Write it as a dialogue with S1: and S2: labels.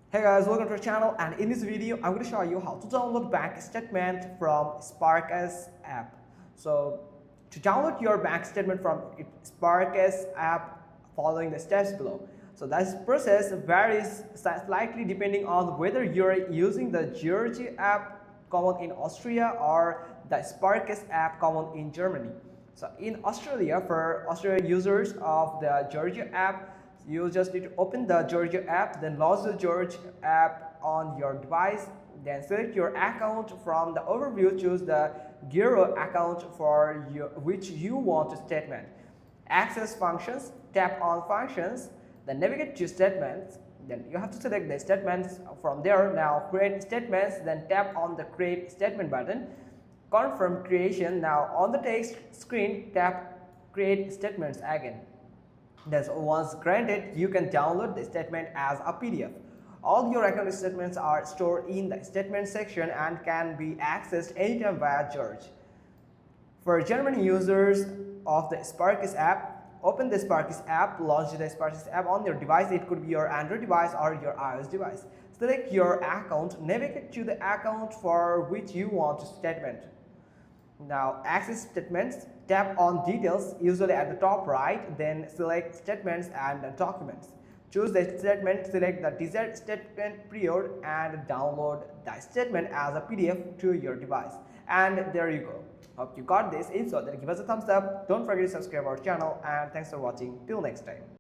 S1: Hey guys, welcome to our channel, and in this video I'm going to show you how to download bank statement from Sparkasse app. So to download your bank statement from Sparkasse app, following the steps below. So this process varies slightly depending on whether you're using the Georgia app common in Austria or the Sparkasse app common in Germany. So in Australia, for Australia users of the Georgia app, you just need to open the Georgia app, then launch the Georgia app on your device, then select your account from the overview, choose the Giro account for which you want a statement. Access functions, tap on functions, then navigate to statements, then you have to select the statements from there. Now create statements, then tap on the create statement button, confirm creation. Now on the text screen, tap create statements again. Thus, once granted, you can download the statement as a PDF. All your account statements are stored in the statement section and can be accessed anytime via George. For German users of the Sparkasse app, open the Sparkasse app, launch the Sparkasse app on your device. It could be your Android device or your iOS device. Select your account, navigate to the account for which you want a statement. Now access statements, tap on details, usually at the top right, then select statements and documents. Choose the statement, select the desired statement period and download the statement as a PDF to your device. And there you go. Hope you got this. If so, then give us a thumbs up. Don't forget to subscribe our channel, and thanks for watching. Till next time.